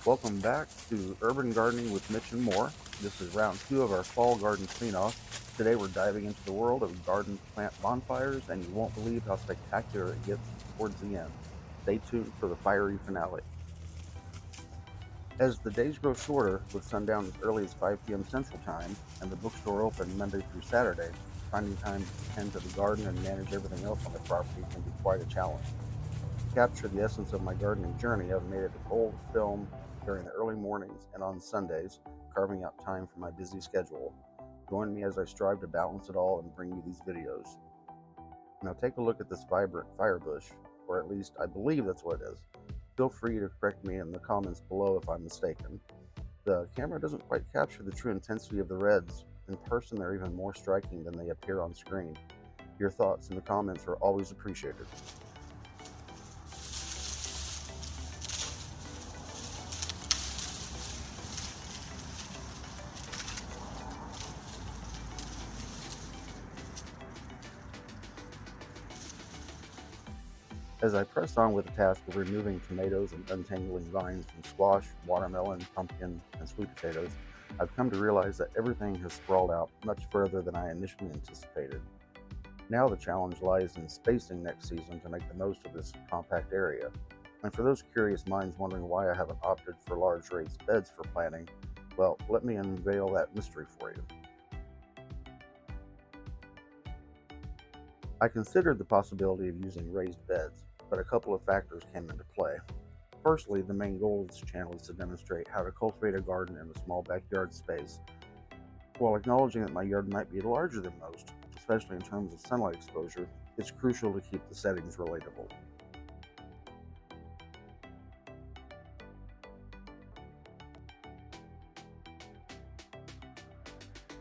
Welcome back to Urban Gardening with Mitch and More. This is round 2 of our fall garden cleanoff. Today we're diving into the world of garden plant bonfires, and you won't believe how spectacular it gets towards the end. Stay tuned for the fiery finale. As the days grow shorter, with sundown as early as 5 p.m. Central Time and the bookstore open Monday through Saturday, finding time to tend to the garden and manage everything else on the property can be quite a challenge. To capture the essence of my gardening journey, I've made it a goal to film during the early mornings and on Sundays, carving out time from my busy schedule. Join me as I strive to balance it all and bring you these videos. Now take a look at this vibrant firebush, or at least I believe that's what it is. Feel free to correct me in the comments below if I'm mistaken. The camera doesn't quite capture the true intensity of the reds. In person, they're even more striking than they appear on screen. Your thoughts in the comments are always appreciated. As I press on with the task of removing tomatoes and untangling vines from squash, watermelon, pumpkin, and sweet potatoes, I've come to realize that everything has sprawled out much further than I initially anticipated. Now the challenge lies in spacing next season to make the most of this compact area. And for those curious minds wondering why I haven't opted for large raised beds for planting, well, let me unveil that mystery for you. I considered the possibility of using raised beds, but a couple of factors came into play. Firstly, the main goal of this channel is to demonstrate how to cultivate a garden in a small backyard space. While acknowledging that my yard might be larger than most, especially in terms of sunlight exposure, it's crucial to keep the settings relatable.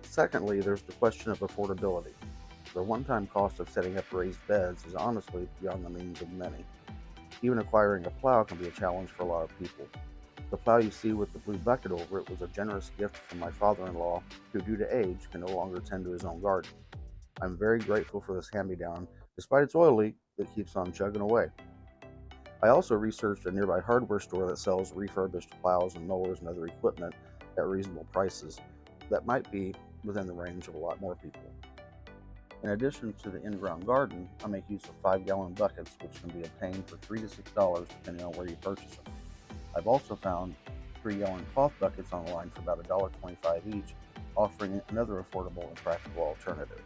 Secondly, there's the question of affordability. The one-time cost of setting up raised beds is honestly beyond the means of many. Even acquiring a plow can be a challenge for a lot of people. The plow you see with the blue bucket over it was a generous gift from my father-in-law, who due to age can no longer tend to his own garden. I'm very grateful for this hand-me-down. Despite its oil leak, it keeps on chugging away. I also researched a nearby hardware store that sells refurbished plows and mowers and other equipment at reasonable prices that might be within the range of a lot more people. In addition to the in-ground garden, I make use of 5-gallon buckets, which can be obtained for $3 to $6 depending on where you purchase them. I've also found 3-gallon cloth buckets online for about $1.25 each, offering another affordable and practical alternative.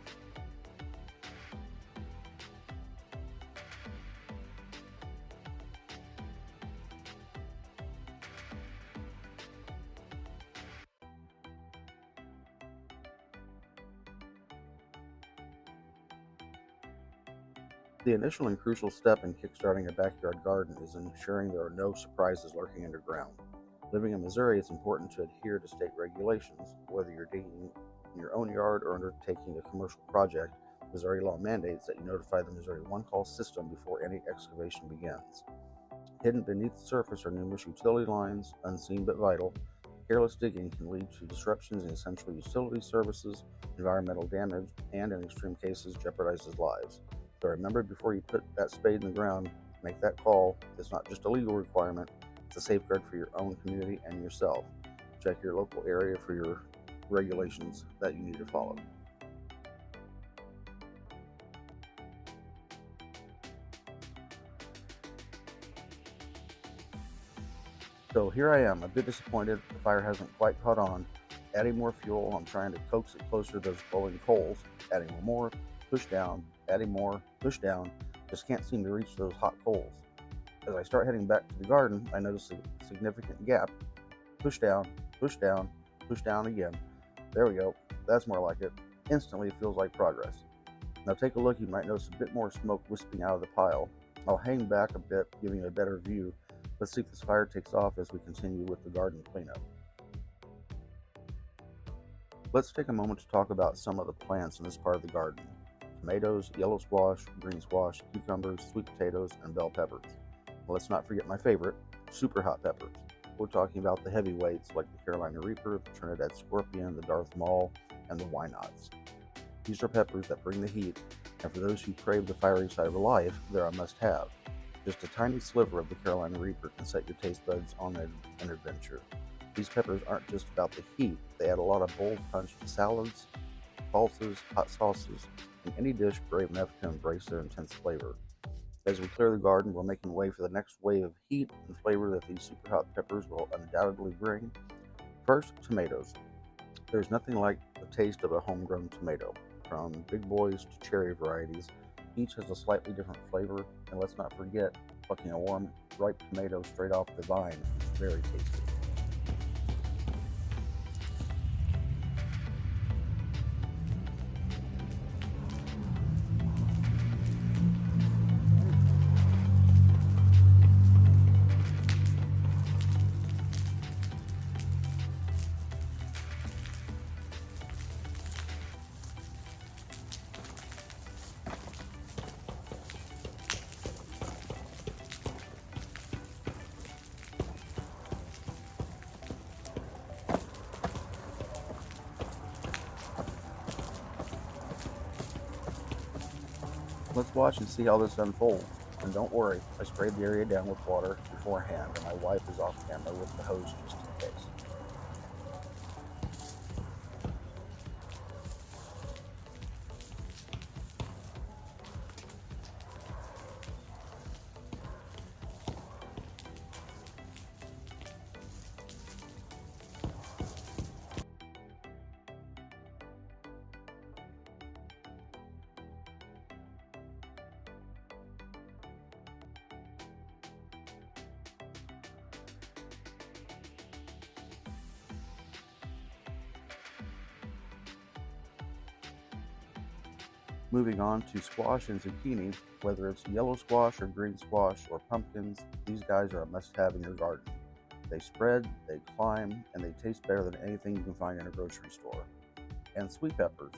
The initial and crucial step in kickstarting a backyard garden is ensuring there are no surprises lurking underground. Living in Missouri, it's important to adhere to state regulations. Whether you're digging in your own yard or undertaking a commercial project, Missouri law mandates that you notify the Missouri one-call system before any excavation begins. Hidden beneath the surface are numerous utility lines, unseen but vital. Careless digging can lead to disruptions in essential utility services, environmental damage, and in extreme cases jeopardizes lives. So remember, before you put that spade in the ground, make that call. It's not just a legal requirement, it's a safeguard for your own community and yourself. Check your local area for your regulations that you need to follow. So here I am, a bit disappointed the fire hasn't quite caught on. Adding more fuel, I'm trying to coax it closer to those glowing coals. Adding more, push down, adding more, push down, just can't seem to reach those hot coals. As I start heading back to the garden, I notice a significant gap. Push down, push down, push down again. There we go, that's more like it. Instantly feels like progress. Now take a look, you might notice a bit more smoke wisping out of the pile. I'll hang back a bit, giving you a better view. Let's see if this fire takes off as we continue with the garden cleanup. Let's take a moment to talk about some of the plants in this part of the garden. Tomatoes, yellow squash, green squash, cucumbers, sweet potatoes, and bell peppers. Let's not forget my favorite, super hot peppers. We're talking about the heavyweights like the Carolina Reaper, the Trinidad Scorpion, the Darth Maul, and the Whynots. These are peppers that bring the heat, and for those who crave the fiery side of life, they're a must-have. Just a tiny sliver of the Carolina Reaper can set your taste buds on an adventure. These peppers aren't just about the heat, they add a lot of bold punch to salads, salsas, hot sauces, and any dish brave enough to embrace their intense flavor. As we clear the garden, we're making way for the next wave of heat and flavor that these super hot peppers will undoubtedly bring. First, tomatoes. There's nothing like the taste of a homegrown tomato. From big boys to cherry varieties, each has a slightly different flavor, and let's not forget, plucking a warm, ripe tomato straight off the vine is very tasty. Let's watch and see how this unfolds. And don't worry, I sprayed the area down with water beforehand, and my wife is off camera with the hose just in case. Moving on to squash and zucchini, whether it's yellow squash or green squash or pumpkins, these guys are a must-have in your garden. They spread, they climb, and they taste better than anything you can find in a grocery store. And sweet peppers.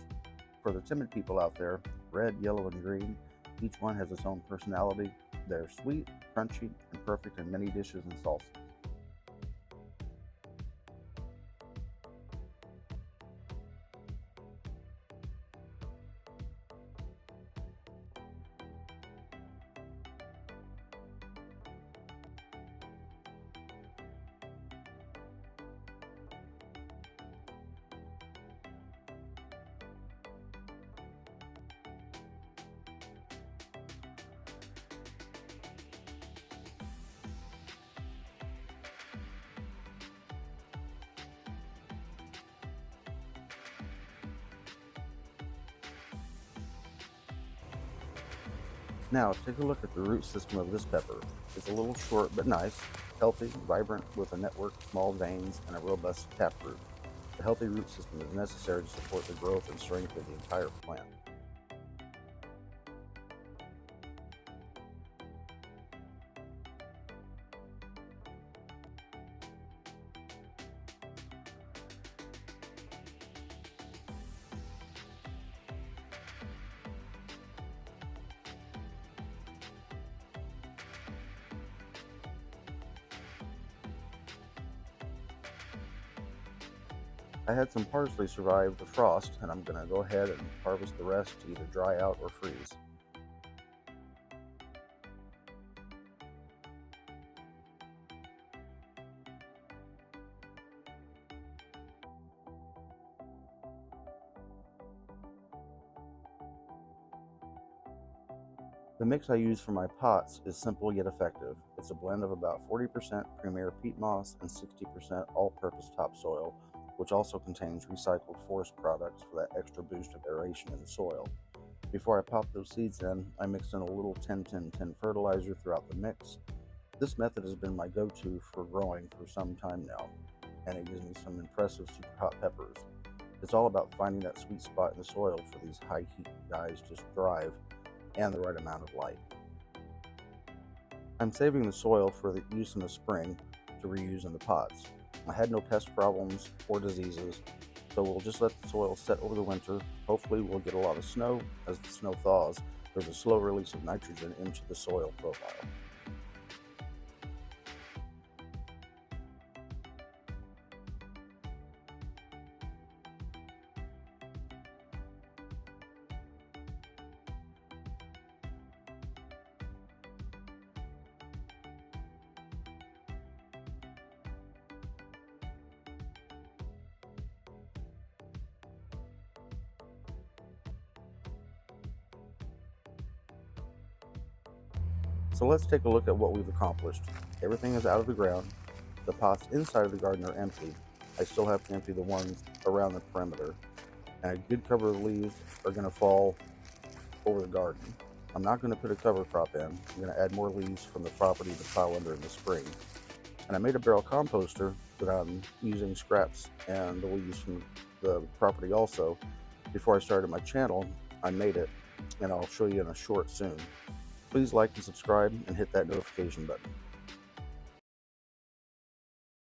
For the timid people out there, red, yellow, and green, each one has its own personality. They're sweet, crunchy, and perfect in many dishes and salsas. Now, take a look at the root system of this pepper. It's a little short but nice, healthy, vibrant, with a network of small veins and a robust taproot. The healthy root system is necessary to support the growth and strength of the entire plant. I had some parsley survive the frost, and I'm going to go ahead and harvest the rest to either dry out or freeze. The mix I use for my pots is simple yet effective. It's a blend of about 40% Premier peat moss and 60% all-purpose topsoil, which also contains recycled forest products for that extra boost of aeration in the soil. Before I pop those seeds in, I mix in a little 10-10-10 fertilizer throughout the mix. This method has been my go-to for growing for some time now, and it gives me some impressive super hot peppers. It's all about finding that sweet spot in the soil for these high heat guys to thrive, and the right amount of light. I'm saving the soil for the use in the spring to reuse in the pots. I had no pest problems or diseases, so we'll just let the soil set over the winter. Hopefully we'll get a lot of snow. As the snow thaws, there's a slow release of nitrogen into the soil profile. So let's take a look at what we've accomplished. Everything is out of the ground. The pots inside of the garden are empty. I still have to empty the ones around the perimeter. And a good cover of leaves are going to fall over the garden. I'm not going to put a cover crop in. I'm going to add more leaves from the property to pile under in the spring. And I made a barrel composter that I'm using scraps and the leaves from the property also. Before I started my channel, I made it, and I'll show you in a short soon. Please like and subscribe and hit that notification button.